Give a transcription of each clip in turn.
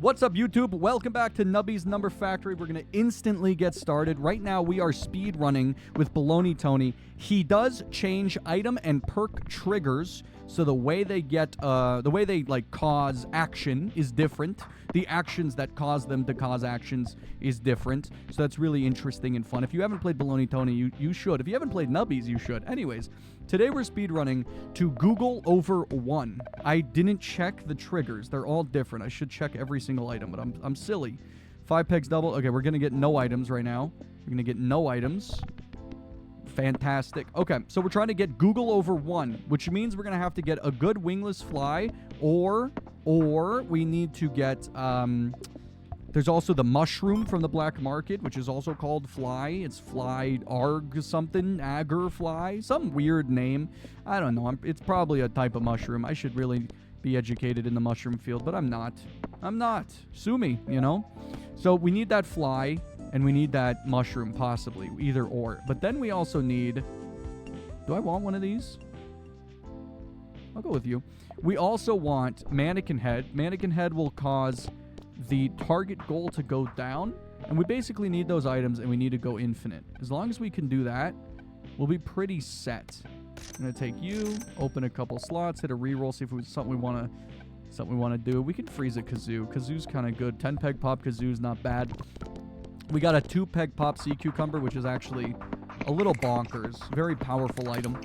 What's up, YouTube? Welcome back to Nubby's Number Factory. We're going to instantly get started. Right now, we are speed running with Baloney Tony. He does change item and perk triggers, so the way they cause action is different. The actions that cause them to cause actions is different. So that's really interesting and fun. If you haven't played Baloney Tony, you should. If you haven't played Nubbies, you should. Anyways, today we're speedrunning to Googol over 1. I didn't check the triggers. They're all different. I should check every single item, but I'm silly. 5 pegs double. Okay, we're going to get no items right now. We're going to get no items. Fantastic. Okay, so we're trying to get Googol over 1, which means we're going to have to get a good wingless fly, or we need to get, there's also the mushroom from the black market, which is also called fly. It's fly arg something, agar fly, some weird name. I don't know. It's probably a type of mushroom. I should really be educated in the mushroom field, but I'm not. Sue me, you know? So we need that fly, and we need that mushroom, possibly. Either or. But then we also need... Do I want one of these? I'll go with you. We also want mannequin head. Mannequin head will cause the target goal to go down. And we basically need those items, and we need to go infinite. As long as we can do that, we'll be pretty set. I'm going to take you, open a couple slots, hit a reroll, see if it's something we want to do. We can freeze a kazoo. Kazoo's kind of good. 10 peg pop kazoo's not bad. We got a 2 peg pop sea cucumber, which is actually a little bonkers. Very powerful item.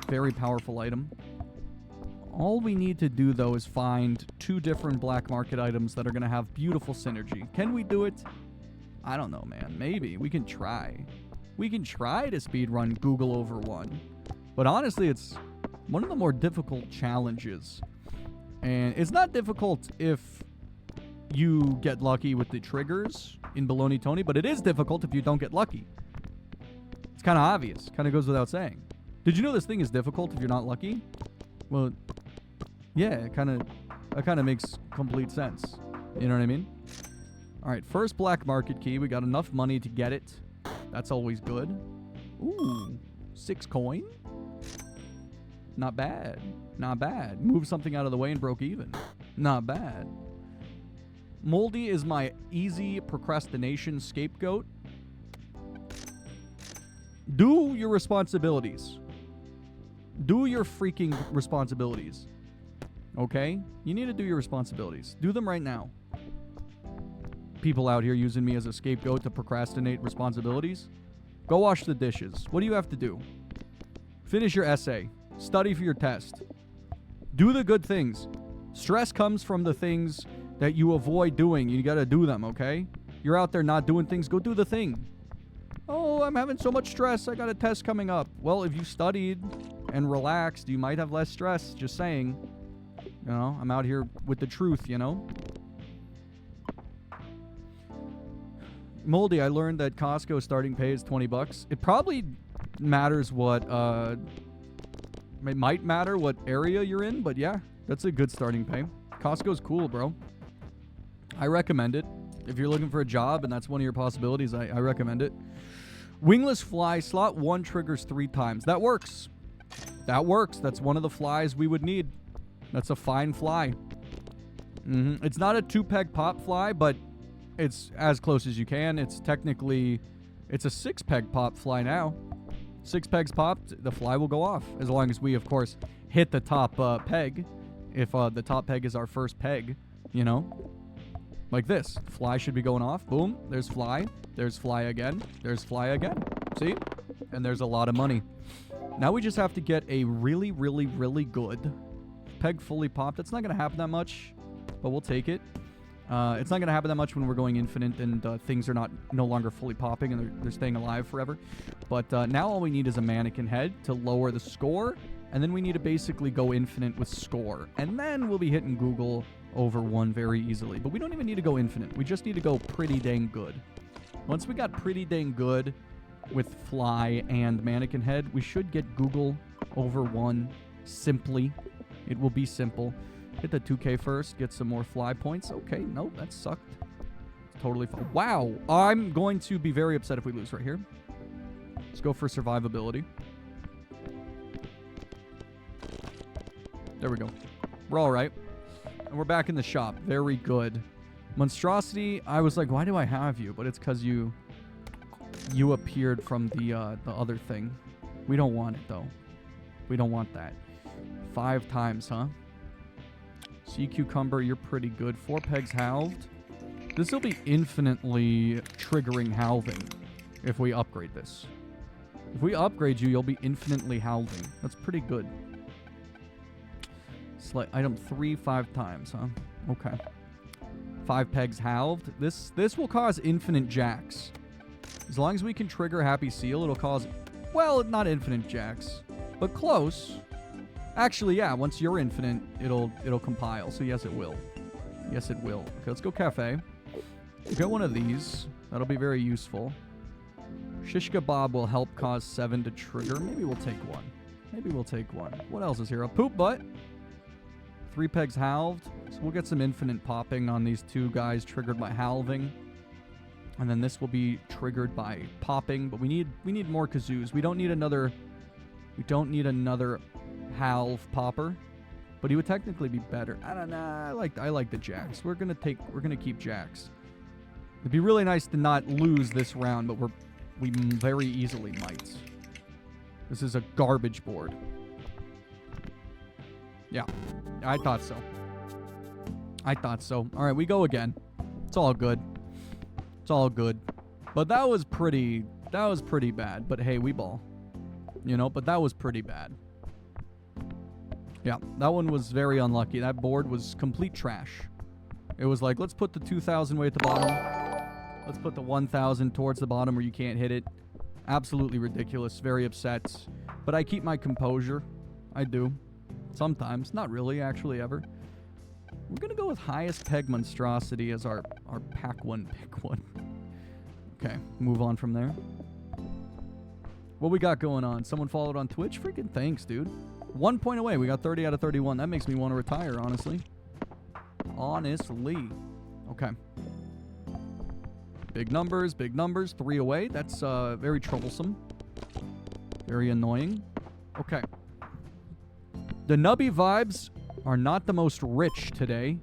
Very powerful item. All we need to do, though, is find 2 different black market items that are going to have beautiful synergy. Can we do it? I don't know, man. Maybe. We can try. We can try to speedrun Googol over 1. But honestly, it's one of the more difficult challenges. And it's not difficult if you get lucky with the triggers in Baloney Tony, but it is difficult if you don't get lucky. It's kind of obvious. Kind of goes without saying. Did you know this thing is difficult if you're not lucky? Well, yeah, it kind of makes complete sense. You know what I mean? All right, first black market key. We got enough money to get it. That's always good. Ooh, 6 coin. Not bad. Not bad. Move something out of the way and broke even. Not bad. Moldy is my easy procrastination scapegoat. Do your responsibilities. Do your freaking responsibilities. Okay? You need to do your responsibilities. Do them right now. People out here using me as a scapegoat to procrastinate responsibilities. Go wash the dishes. What do you have to do? Finish your essay. Study for your test. Do the good things. Stress comes from the things that you avoid doing. You got to do them, okay? You're out there not doing things. Go do the thing. Oh, I'm having so much stress. I got a test coming up. Well, if you studied and relaxed, you might have less stress. Just saying. You know, I'm out here with the truth, you know? Moldy, I learned that Costco starting pay is 20 bucks. It probably matters what, it might matter what area you're in, but yeah, that's a good starting pay. Costco's cool, bro. I recommend it. If you're looking for a job and that's one of your possibilities, I recommend it. Wingless fly, slot 1 triggers 3 times. That works. That works. That's one of the flies we would need. That's a fine fly. It's not a 2 peg pop fly, but it's as close as you can. It's technically, it's a 6 peg pop fly now. 6 pegs popped, the fly will go off. As long as we, of course, hit the top peg. If the top peg is our first peg, you know. Like this. Fly should be going off. Boom. There's fly. There's fly again. There's fly again. See? And there's a lot of money. Now we just have to get a really, really, really good peg fully popped. It's not going to happen that much, but we'll take it. It's not going to happen that much when we're going infinite and things are no longer fully popping and they're staying alive forever. But now all we need is a mannequin head to lower the score. And then we need to basically go infinite with score. And then we'll be hitting Googol over 1 very easily. But we don't even need to go infinite. We just need to go pretty dang good. Once we got pretty dang good with fly and mannequin head, we should get Googol over 1 simply. It will be simple. Hit the 2K first. Get some more fly points. Okay, no, that sucked. It's totally fine. Wow. I'm going to be very upset if we lose right here. Let's go for survivability. There we go. We're all right. And we're back in the shop. Very good. Monstrosity, I was like, why do I have you? But it's because you appeared from the other thing. We don't want it, though. We don't want that. 5 times, huh? Sea Cucumber, you're pretty good. 4 pegs halved. This will be infinitely triggering halving if we upgrade this. If we upgrade you, you'll be infinitely halving. That's pretty good. Item 3, 5 times, huh? Okay. 5 pegs halved. This will cause infinite jacks. As long as we can trigger Happy Seal, it'll cause, well, not infinite jacks, but close. Actually, yeah, once you're infinite, it'll compile. So yes, it will. Yes, it will. Okay, let's go cafe. We'll get one of these. That'll be very useful. Shish Kebab will help cause 7 to trigger. Maybe we'll take one. Maybe we'll take one. What else is here? A poop butt. 3 pegs halved. So we'll get some infinite popping on these 2 guys triggered by halving. And then this will be triggered by popping. But we need more kazoos. We don't need another halve popper. But he would technically be better. I don't know. I like the jacks. We're gonna keep jacks. It'd be really nice to not lose this round, but we very easily might. This is a garbage board. Yeah, I thought so. I thought so. All right, we go again. It's all good. It's all good. But that was pretty bad. But hey, we ball. You know, but that was pretty bad. Yeah, that one was very unlucky. That board was complete trash. It was like, let's put the 2,000 way at the bottom. Let's put the 1,000 towards the bottom where you can't hit it. Absolutely ridiculous. Very upset. But I keep my composure. I do. Sometimes. Not really, actually, ever. We're going to go with highest peg monstrosity as our pack 1 pick 1. Okay, move on from there. What we got going on? Someone followed on Twitch? Freaking thanks, dude. 1 point away. We got 30 out of 31. That makes me want to retire, honestly. Honestly. Okay. Big numbers, big numbers. 3 away. That's very troublesome. Very annoying. Okay. The Nubby vibes are not the most rich today.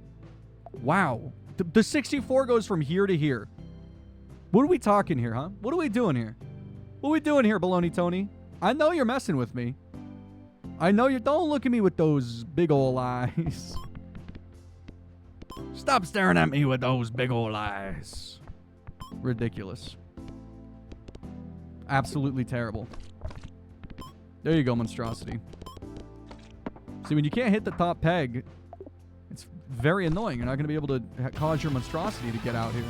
Wow. The 64 goes from here to here. What are we talking here, huh? What are we doing here? What are we doing here, Baloney Tony? I know you're messing with me. I know you don't look at me with those big ol' eyes. Stop staring at me with those big ol' eyes. Ridiculous. Absolutely terrible. There you go, monstrosity. See, when you can't hit the top peg, it's very annoying. You're not going to be able to cause your monstrosity to get out here.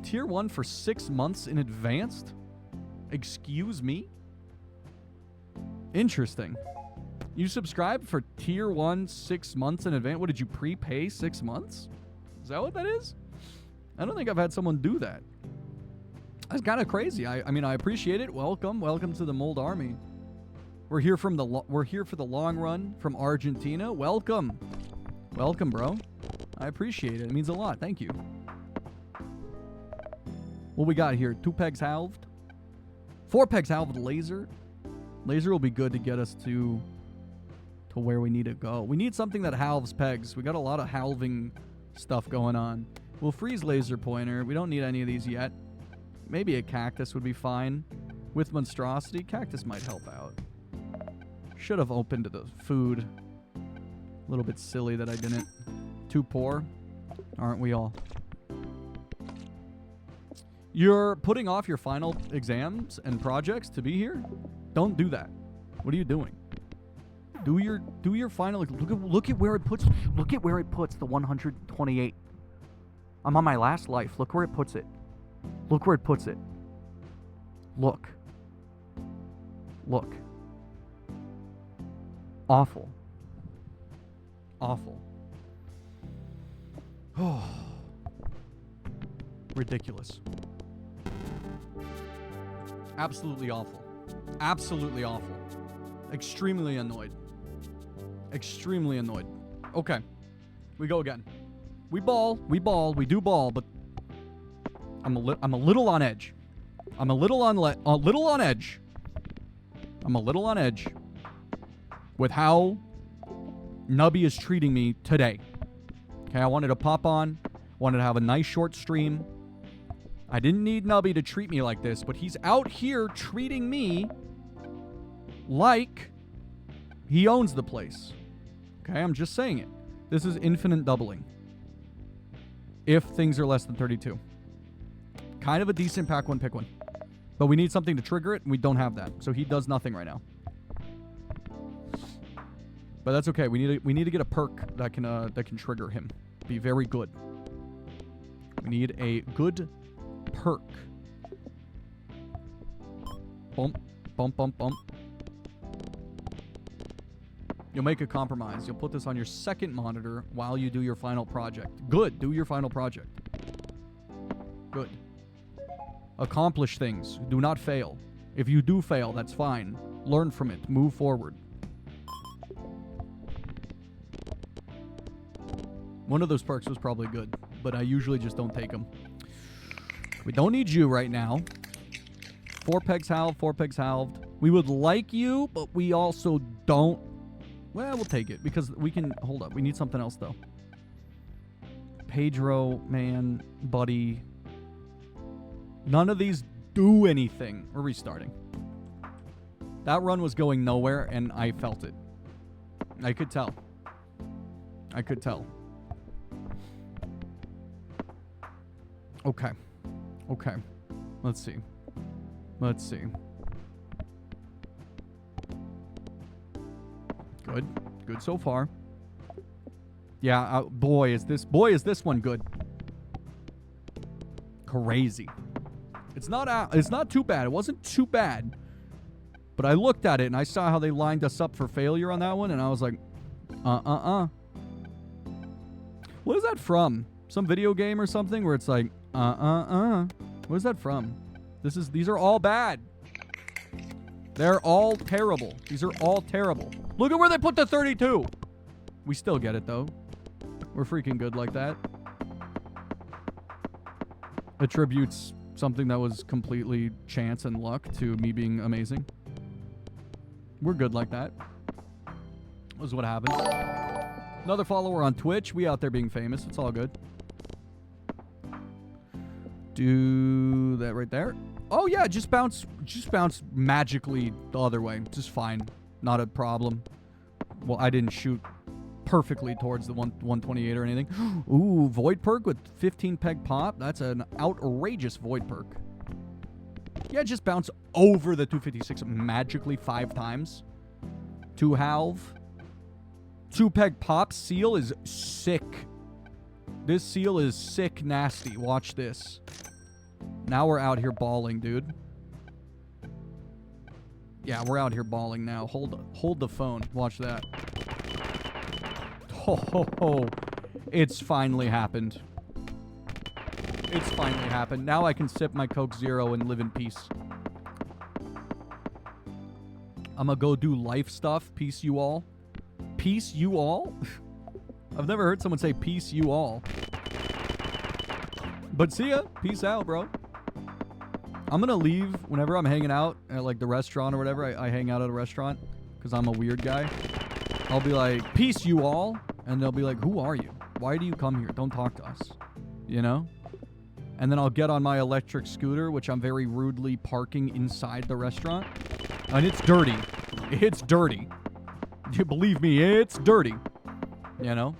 Tier 1 for 6 months in advance? Excuse me? Interesting. You subscribed for Tier 1 6 months in advance? What, did you prepay 6 months? Is that what that is? I don't think I've had someone do that. That's kind of crazy. I mean, I appreciate it. Welcome to the Mold Army. We're here for the long run from Argentina. Welcome, bro. I appreciate it. It means a lot. Thank you. What we got here? 2 pegs halved. 4 pegs halved laser. Laser will be good to get us to where we need to go. We need something that halves pegs. We got a lot of halving stuff going on. We'll freeze laser pointer. We don't need any of these yet. Maybe a cactus would be fine. With monstrosity, cactus might help out. Should have opened the food. A little bit silly that I didn't. Too poor. Aren't we all? You're putting off your final exams and projects to be here? Don't do that. What are you doing? Do your final. Look at where it puts. Look at where it puts the 128. I'm on my last life. Look where it puts it. Look where it puts it. Look. Look. Awful. Awful. Oh. Ridiculous. Absolutely awful. Absolutely awful. Extremely annoyed. Extremely annoyed. Okay. We go again. We ball. We do ball, but I'm a little on edge. I'm a little on edge. I'm a little on edge with how Nubby is treating me today. Okay, I wanted to pop on. Wanted to have a nice short stream. I didn't need Nubby to treat me like this, but he's out here treating me like he owns the place. Okay, I'm just saying it. This is infinite doubling. If things are less than 32. Kind of a decent pack one, pick one. But we need something to trigger it, and we don't have that. So he does nothing right now. But that's okay. We need to get a perk that can trigger him. Be very good. We need a good perk. Bump, bump, bump, bump. You'll make a compromise. You'll put this on your second monitor while you do your final project. Good. Do your final project. Good. Accomplish things. Do not fail. If you do fail, that's fine. Learn from it. Move forward. One of those perks was probably good, but I usually just don't take them. We don't need you right now. 4 pegs halved, 4 pegs halved. We would like you, but we also don't. Well, we'll take it because we can... Hold up. We need something else, though. Pedro, man, buddy. None of these do anything. We're restarting. That run was going nowhere, and I felt it. I could tell. I could tell. Okay. Okay. Let's see. Let's see. Good. Good so far. Yeah, boy, is this one good. Crazy. It's not too bad. It wasn't too bad. But I looked at it and I saw how they lined us up for failure on that one, and I was like, What is that from? Some video game or something where it's like, What is that from? These are all bad. They're all terrible. These are all terrible. Look at where they put the 32. We still get it, though. We're freaking good like that. Attributes something that was completely chance and luck to me being amazing. We're good like that. This is what happens. Another follower on Twitch. We out there being famous. It's all good. Do that right there. Oh, yeah. Just bounce magically the other way. Just fine. Not a problem. Well, I didn't shoot perfectly towards the 128 or anything. Ooh, void perk with 15 peg pop. That's an outrageous void perk. Yeah, just bounce over the 256 magically 5 times. 2 halve. 2 peg pop. Seal is sick. This seal is sick nasty. Watch this. Now we're out here balling, dude. Yeah, we're out here balling now. Hold the phone. Watch that. Ho, ho, ho. It's finally happened. It's finally happened. Now I can sip my Coke Zero and live in peace. I'm gonna go do life stuff. Peace you all. Peace you all? I've never heard someone say peace you all. But see ya. Peace out, bro. I'm gonna leave whenever I'm hanging out at like the restaurant or whatever. I hang out at a restaurant because I'm a weird guy. I'll be like, peace you all. And they'll be like, who are you? Why do you come here? Don't talk to us. You know? And then I'll get on my electric scooter, which I'm very rudely parking inside the restaurant. And it's dirty. It's dirty. You believe me, it's dirty. You know?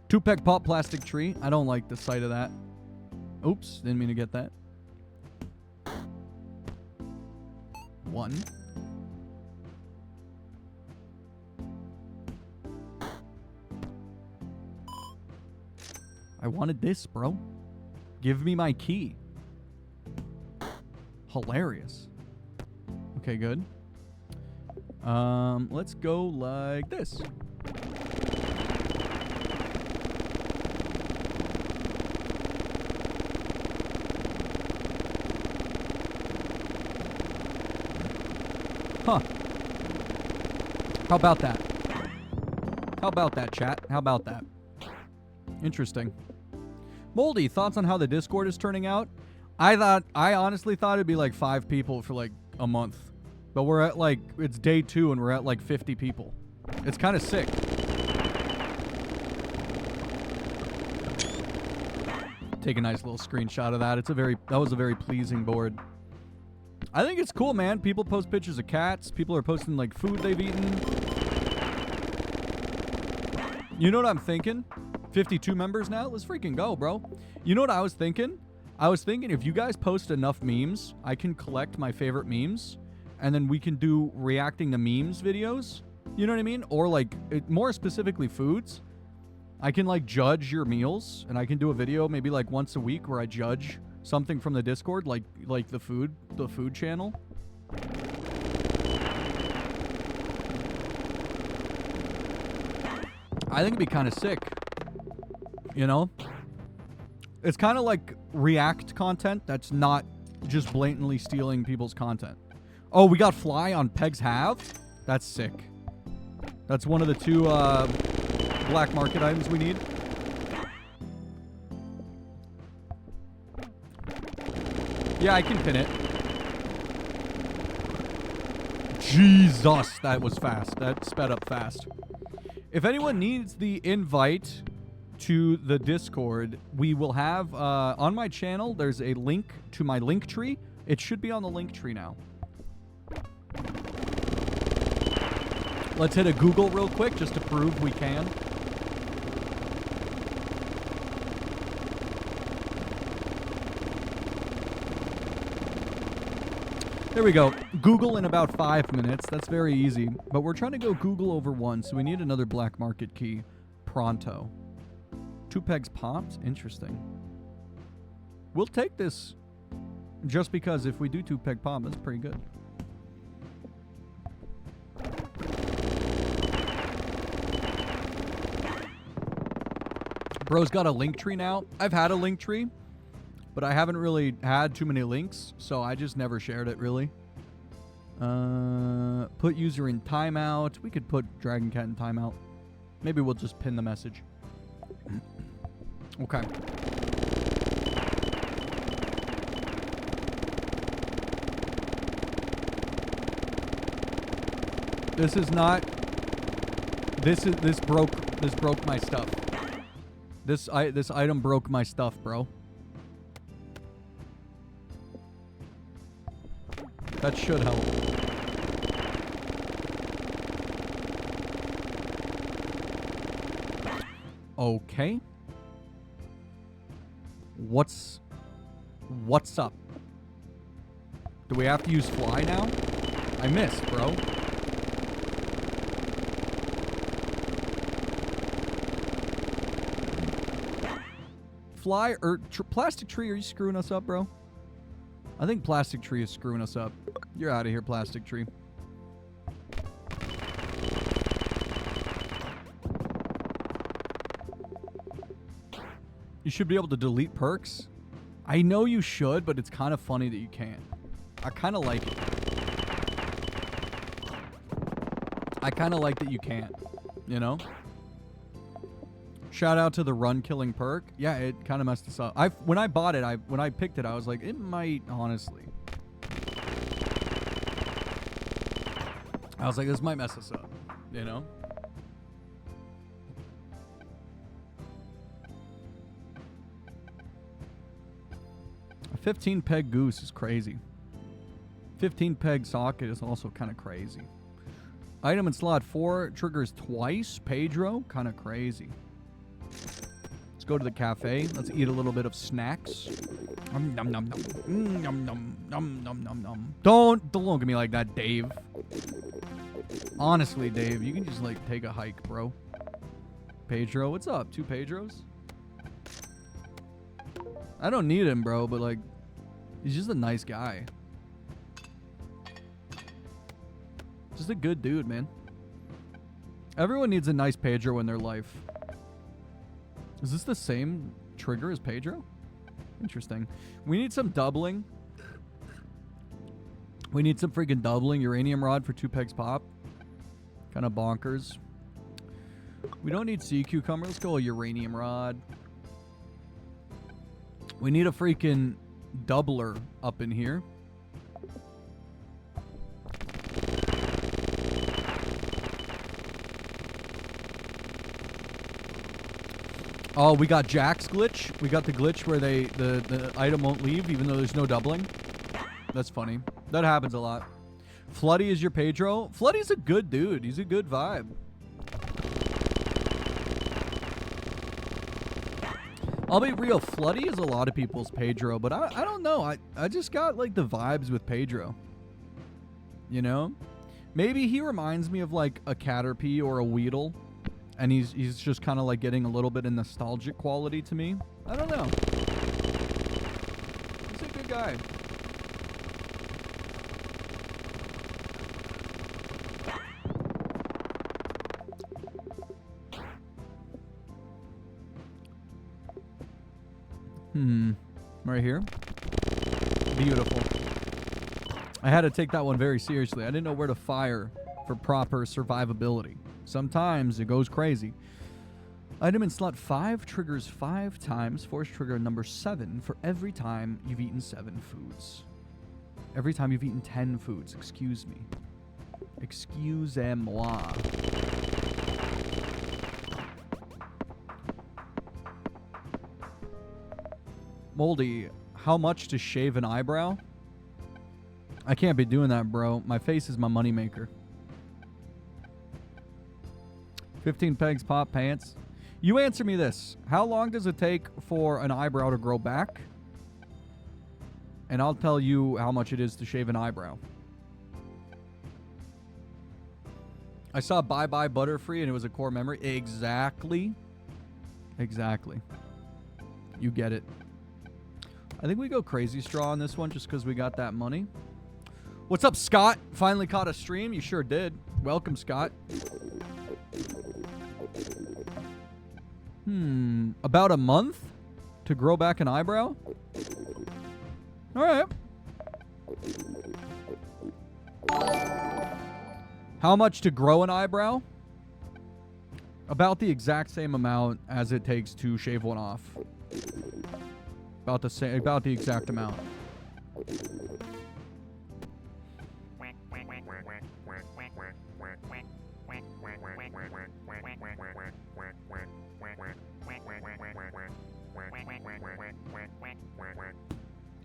Two peg pop plastic tree. I don't like the sight of that. Oops, didn't mean to get that. 1. I wanted this, bro. Give me my key. Hilarious. Okay, good. Let's go like this. Huh. How about that? How about that, chat? How about that? Interesting. Moldy, thoughts on how the Discord is turning out? I honestly thought it'd be like 5 people for like a month. But we're at like, it's day 2 and we're at like 50 people. It's kind of sick. Take a nice little screenshot of that. That was a very pleasing board. I think it's cool, man. People post pictures of cats. People are posting like food they've eaten. You know what I'm thinking? 52 members now? Let's freaking go, bro. You know what I was thinking? I was thinking if you guys post enough memes, I can collect my favorite memes, and then we can do reacting to memes videos. You know what I mean? Or like, more specifically foods. I can like judge your meals, and I can do a video maybe like once a week where I judge something from the Discord, like the food channel. I think it'd be kind of sick. You know? It's kind of like React content that's not just blatantly stealing people's content. Oh, we got Fly on Pegs Have? That's sick. That's one of the 2 black market items we need. Yeah, I can pin it. Jesus, that was fast. That sped up fast. If anyone needs the invite to the Discord, we will have, on my channel, there's a link to my link tree. It should be on the link tree now. Let's hit a Google real quick just to prove we can. There we go. Google in about 5 minutes. That's very easy. But we're trying to go Google over 1, so we need another black market key. Pronto. 2 pegs popped? Interesting. We'll take this just because if we do 2 peg pop, that's pretty good. Bro's got a link tree now. I've had a link tree, but I haven't really had too many links, so I just never shared it, really. Put user in timeout. We could put Dragon Cat in timeout. Maybe we'll just pin the message. Okay. This broke my stuff. This item broke my stuff, bro. That should help. Okay. What's up? Do we have to use Fly now? I missed, bro. Fly or Plastic Tree, are you screwing us up, bro? I think Plastic Tree is screwing us up. You're out of here, Plastic Tree. You should be able to delete perks. I know you should, but it's kind of funny that you can't. I kind of like it. I kind of like that you can't, you know? Shout out to the run killing perk. Yeah, it kind of messed us up. When I bought it, when I picked it, I was like, it might, honestly. I was like, this might mess us up, you know? A 15 peg goose is crazy. 15 peg socket is also kind of crazy. Item in slot 4 triggers twice. Pedro, kind of crazy. Let's go to the cafe. Let's eat a little bit of snacks. Nom, nom, nom, nom. Nom, nom, nom, nom, nom, nom. Don't look at me like that, Dave. Honestly, Dave, you can just like take a hike, bro. Pedro, what's up? 2 Pedros? I don't need him, bro, but like, he's just a nice guy. Just a good dude, man. Everyone needs a nice Pedro in their life. Is this the same trigger as Pedro? Interesting. We need some doubling. We need some freaking doubling. Uranium rod for 2 pegs pop. Kind of bonkers. We don't need sea cucumber. Let's go a uranium rod. We need a freaking doubler up in here. Oh, we got Jack's glitch. We got the glitch where the item won't leave even though there's no doubling. That's funny. That happens a lot. Floody is your Pedro. Floody's a good dude. He's a good vibe. I'll be real. Floody is a lot of people's Pedro, but I don't know. I just got like the vibes with Pedro. You know? Maybe he reminds me of like a Caterpie or a Weedle. And he's just kind of like getting a little bit of nostalgic quality to me. I don't know. He's a good guy. Right here. Beautiful. I had to take that one very seriously. I didn't know where to fire for proper survivability. Sometimes it goes crazy. Item in slot 5 triggers 5 times. Force trigger number 7 for every time you've eaten 7 foods. Every time you've eaten 10 foods. Excuse me. Excusez-moi. Moldy, how much to shave an eyebrow? I can't be doing that, bro. My face is my moneymaker. 15 pegs, pop pants. You answer me this. How long does it take for an eyebrow to grow back? And I'll tell you how much it is to shave an eyebrow. I saw Bye Bye Butterfree and it was a core memory. Exactly. Exactly. You get it. I think we go Crazy Straw on this one just because we got that money. What's up, Scott? Finally caught a stream? You sure did. Welcome, Scott. About a month to grow back an eyebrow? All right. How much to grow an eyebrow? About the exact same amount as it takes to shave one off. About the exact amount.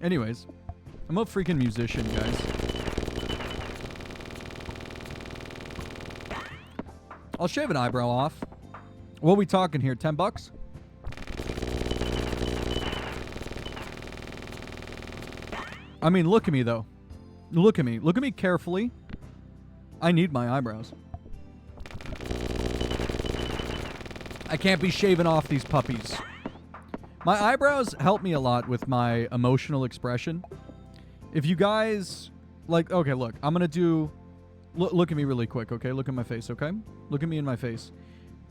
Anyways, I'm a freaking musician, guys. I'll shave an eyebrow off. What are we talking here? 10 bucks? I mean, look at me, though. Look at me. Look at me carefully. I need my eyebrows. I can't be shaving off these puppies. My eyebrows help me a lot with my emotional expression. If you guys... Like, okay, look. I'm going to do... Look at me really quick, okay? Look at my face, okay? Look at me in my face.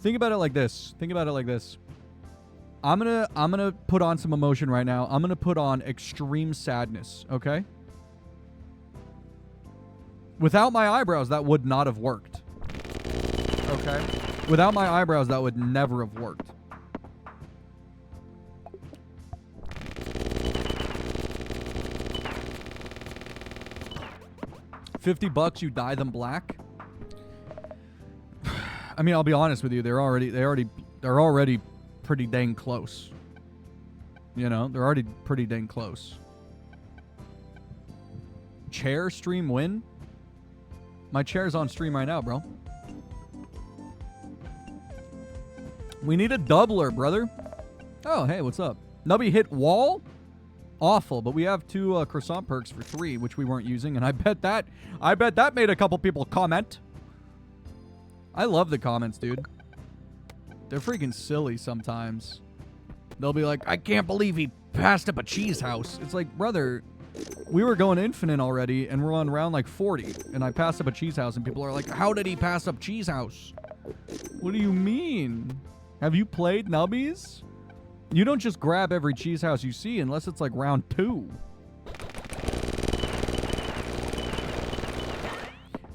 Think about it like this. Think about it like this. I'm gonna put on some emotion right now. I'm gonna put on extreme sadness, okay? Without my eyebrows, that would not have worked. Okay? Without my eyebrows, that would never have worked. $50, you dye them black? I mean, I'll be honest with you. They're already pretty dang close. You know, they're already pretty dang close. Chair stream win? My chair's on stream right now, bro. We need a doubler, brother. Oh, hey, what's up? Nubby hit wall? Awful, but we have 2 croissant perks for 3, which we weren't using, and I bet that made a couple people comment. I love the comments, dude. They're freaking silly sometimes. They'll be like, I can't believe he passed up a cheese house. It's like, brother, we were going infinite already, and we're on round like 40, and I passed up a cheese house, and people are like, how did he pass up cheese house? What do you mean? Have you played Nubbies? You don't just grab every cheese house you see unless it's like round 2.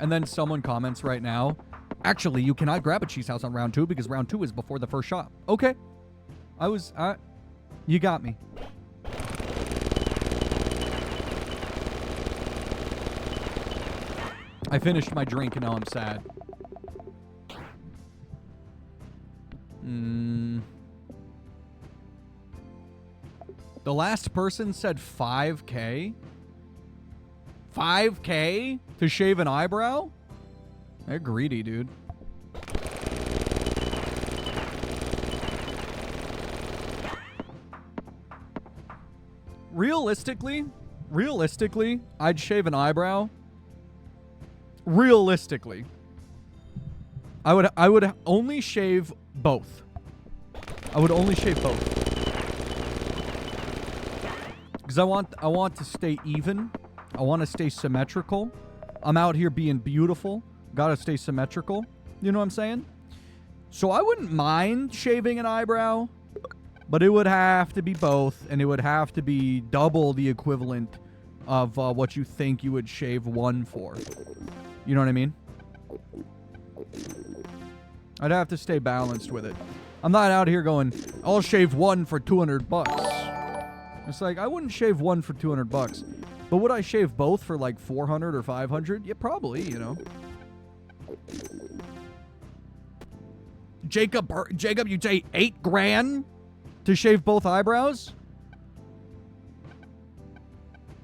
And then someone comments right now, actually, you cannot grab a cheese house on round 2 because round 2 is before the first shot. Okay. You got me. I finished my drink and now I'm sad. The last person said 5K? 5K to shave an eyebrow? They're greedy, dude. Realistically, I'd shave an eyebrow. Realistically, I would only shave both. I would only shave both. Because I want to stay even. I want to stay symmetrical. I'm out here being beautiful. Gotta stay symmetrical. You know what I'm saying? So I wouldn't mind shaving an eyebrow, but it would have to be both, and it would have to be double the equivalent of what you think you would shave one for. You know what I mean? I'd have to stay balanced with it. I'm not out here going, I'll shave one for $200. It's like, I wouldn't shave one for $200. But would I shave both for like 400 or 500? Yeah, probably, you know. Jacob, you'd say $8,000 to shave both eyebrows?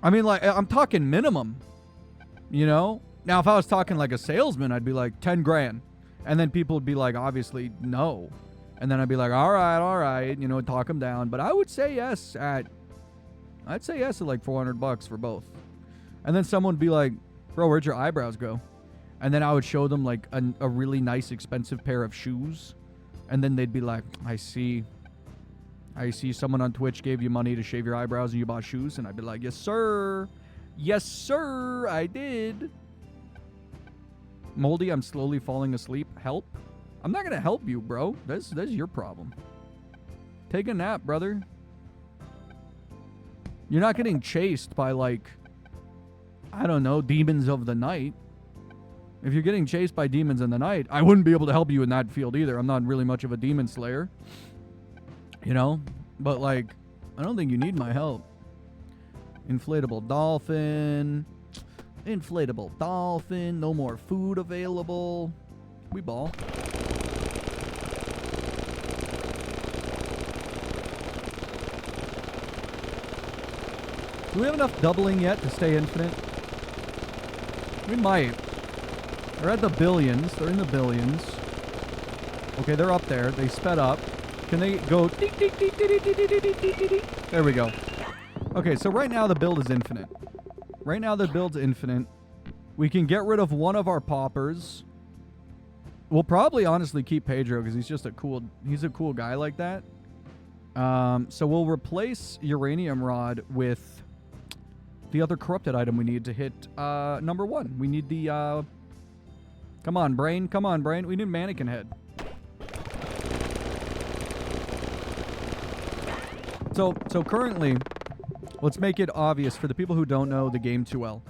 I mean, like, I'm talking minimum, you know? Now, if I was talking like a salesman, I'd be like $10,000. And then people would be like, obviously, no. And then I'd be like, all right, you know, talk them down. But I would say yes at like $400 for both. And then someone would be like, bro, where'd your eyebrows go? And then I would show them like a really nice, expensive pair of shoes. And then they'd be like, I see someone on Twitch gave you money to shave your eyebrows and you bought shoes. And I'd be like, yes, sir. Yes, sir, I did. Moldy, I'm slowly falling asleep. Help? I'm not going to help you, bro. That's your problem. Take a nap, brother. You're not getting chased by, like, I don't know, demons of the night. If you're getting chased by demons in the night, I wouldn't be able to help you in that field either. I'm not really much of a demon slayer. You know? But, like, I don't think you need my help. Inflatable dolphin. Inflatable dolphin. No more food available. We ball. Do we have enough doubling yet to stay infinite? We might. They're at the billions. They're in the billions. Okay, they're up there. They sped up. Can they go... There we go. Okay, so right now the build is infinite. Right now the build's infinite. We can get rid of one of our poppers. We'll probably honestly keep Pedro because he's a cool guy like that. So we'll replace Uranium Rod with the other corrupted item we need to hit number 1. We need the... Come on, brain. Come on, brain. We need Mannequin Head. So currently, let's make it obvious for the people who don't know the game too well.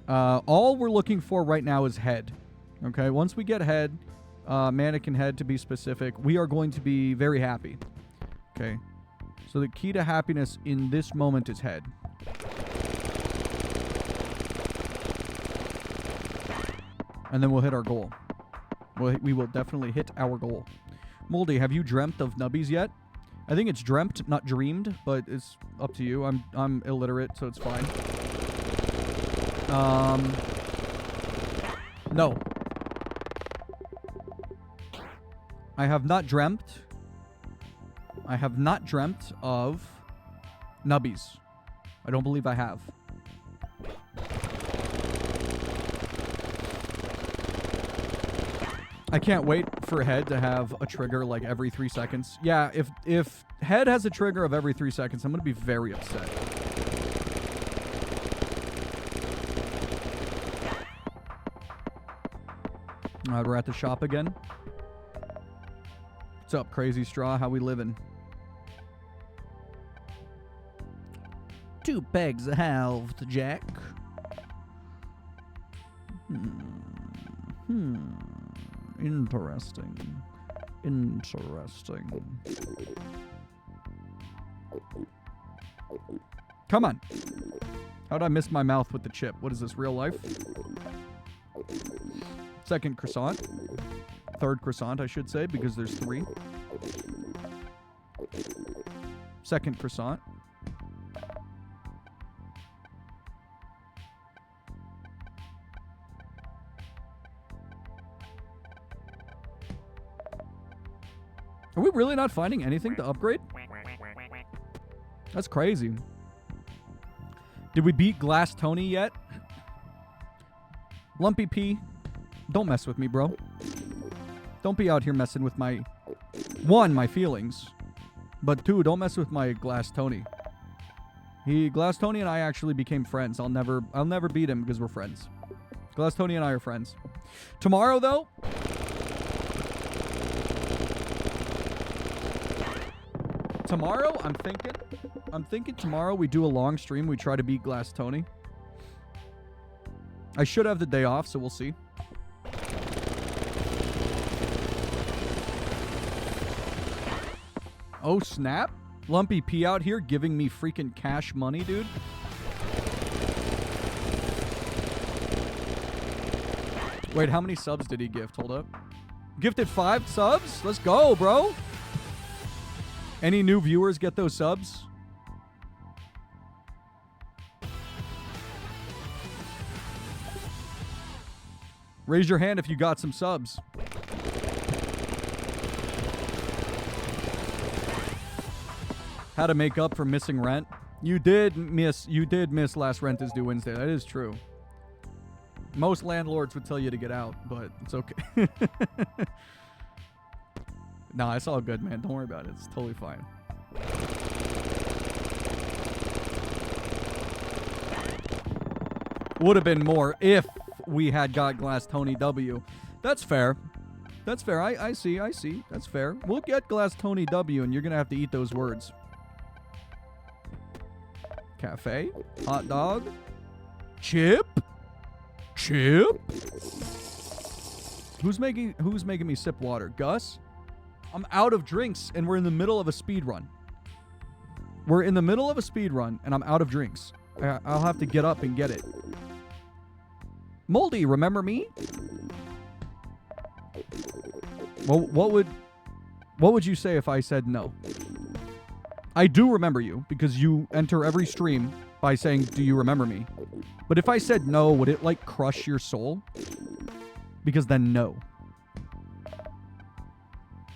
All we're looking for right now is head. Okay, once we get head, Mannequin Head to be specific, we are going to be very happy. Okay, so the key to happiness in this moment is head. And then we'll hit our goal. We will definitely hit our goal. Moldy, have you dreamt of Nubbies yet? I think it's dreamt, not dreamed, but it's up to you. I'm illiterate, so it's fine. No. I have not dreamt. I have not dreamt of Nubbies. I don't believe I have. I can't wait for head to have a trigger like every 3 seconds. Yeah, if head has a trigger of every 3 seconds, I'm going to be very upset. We're at the shop again. What's up, Crazy Straw? How we living? 2 pegs a halved, Jack. Interesting. Come on. How'd I miss my mouth with the chip? What is this, real life? Second croissant. Third croissant, I should say, because there's 3. Second croissant. Are we really not finding anything to upgrade? That's crazy. Did we beat Glass Tony yet? Lumpy P, don't mess with me, bro. Don't be out here messing with my... One, my feelings. But two, don't mess with my Glass Tony. Glass Tony and I actually became friends. I'll never beat him because we're friends. Glass Tony and I are friends. Tomorrow, though... Tomorrow, I'm thinking tomorrow we do a long stream. We try to beat Glass Tony. I should have the day off, so we'll see. Oh, snap. Lumpy P out here giving me freaking cash money, dude. Wait, how many subs did he gift? Hold up. Gifted 5 subs? Let's go, bro. Any new viewers get those subs? Raise your hand if you got some subs. How to make up for missing rent? You did miss last rent is due Wednesday. That is true. Most landlords would tell you to get out, but it's okay. Nah, it's all good, man. Don't worry about it. It's totally fine. Would have been more if we had got Glass Tony W. That's fair. That's fair. I see. That's fair. We'll get Glass Tony W, and you're going to have to eat those words. Cafe. Hot dog. Chip. Who's making me sip water? Gus? I'm out of drinks, and we're in the middle of a speed run. We're in the middle of a speed run, and I'm out of drinks. I'll have to get up and get it. Moldy, remember me? Well, what would you say if I said no? I do remember you, because you enter every stream by saying, do you remember me? But if I said no, would it, like, crush your soul? Because then no.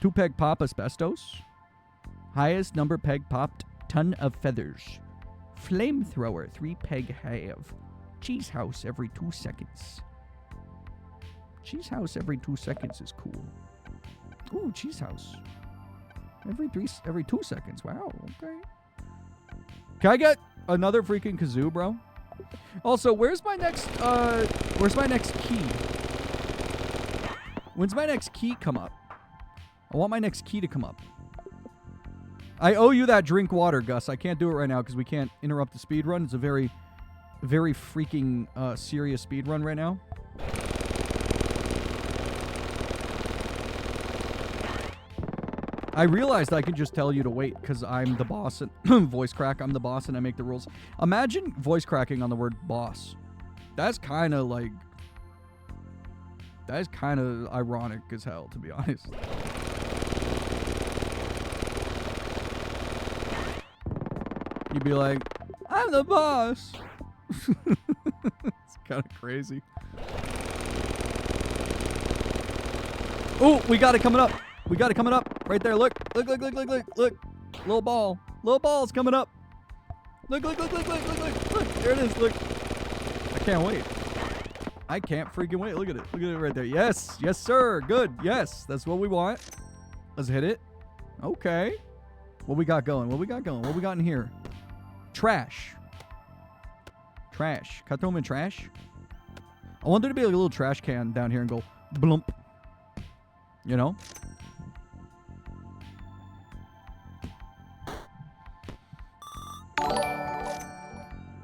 2-peg pop asbestos. Highest number peg popped, ton of feathers. Flamethrower, 3-peg have. Cheese house every 2 seconds. Cheese house every 2 seconds is cool. Ooh, cheese house. Every 2 seconds. Wow, okay. Can I get another freaking kazoo, bro? Also, where's my next key? When's my next key come up? I want my next key to come up. I owe you that drink water, Gus. I can't do it right now because we can't interrupt the speed run. It's a very, very freaking serious speed run right now. I realized I could just tell you to wait because I'm the boss and voice crack. I'm the boss and I make the rules. Imagine voice cracking on the word boss. That's kind of like... That is kind of ironic as hell, to be honest. You'd be like, I'm the boss. It's kind of crazy. Oh, we got it coming up. We got it coming up. Right there. Look. Look. Little ball. Little ball's coming up. Look. There it is. Look. I can't wait. I can't freaking wait. Look at it. Look at it right there. Yes. Yes, sir. Good. Yes. That's what we want. Let's hit it. Okay. What we got going? What we got in here? Trash. Can I throw them in trash? I want there to be like a little trash can down here and go blump. You know?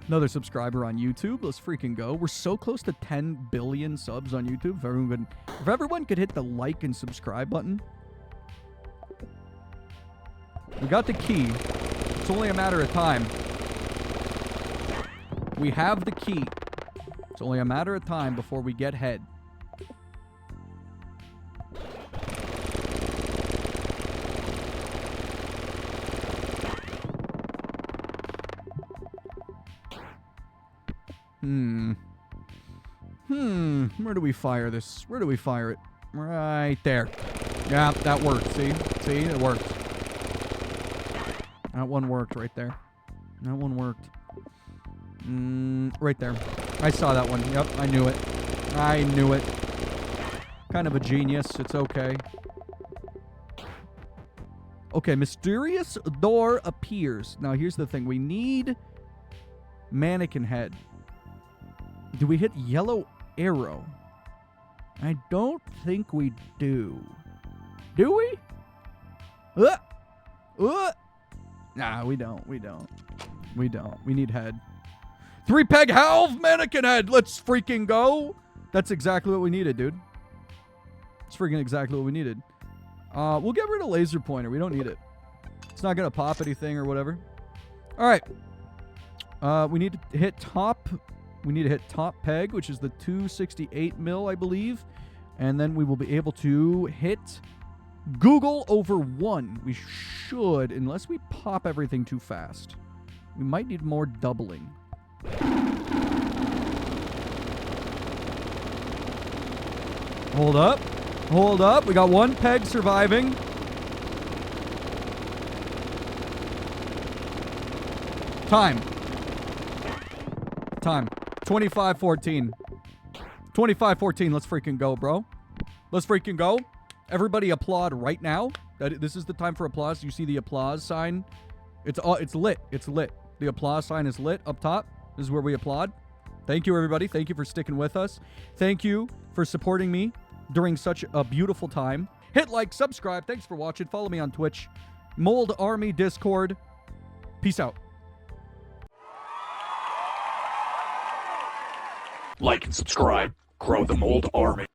Another subscriber on YouTube. Let's freaking go. We're so close to 10 billion subs on YouTube. If everyone could hit the like and subscribe button. We got the key. It's only a matter of time. We have the key. It's only a matter of time before we get head. Where do we fire this? Where do we fire it? Right there. Yeah, that worked. See? See? It worked. That one worked right there. That one worked. Right there. I saw that one. Yep, I knew it. I knew it. Kind of a genius. It's okay. Okay, mysterious door appears. Now, here's the thing. We need mannequin head. Do we hit yellow arrow? I don't think we do. Do we? Nah, we don't. We don't. We don't. We need head. 3-peg halve mannequin head. Let's freaking go. That's exactly what we needed, dude. It's freaking exactly what we needed. We'll get rid of laser pointer. We don't need it. It's not going to pop anything or whatever. All right. We need to hit top. We need to hit top peg, which is the 268 mil, I believe. And then we will be able to hit Googol over 1. We should, unless we pop everything too fast. We might need more doubling. Hold up. Hold up. We got 1 peg surviving. Time. 25-14. 25-14. Let's freaking go, bro. Let's freaking go. Everybody applaud right now. This is the time for applause. You see the applause sign? It's lit. It's lit. The applause sign is lit up top. This is where we applaud. Thank you, everybody. Thank you for sticking with us. Thank you for supporting me during such a beautiful time. Hit like, subscribe. Thanks for watching. Follow me on Twitch. Mold Army Discord. Peace out. Like and subscribe. Grow the Mold Army.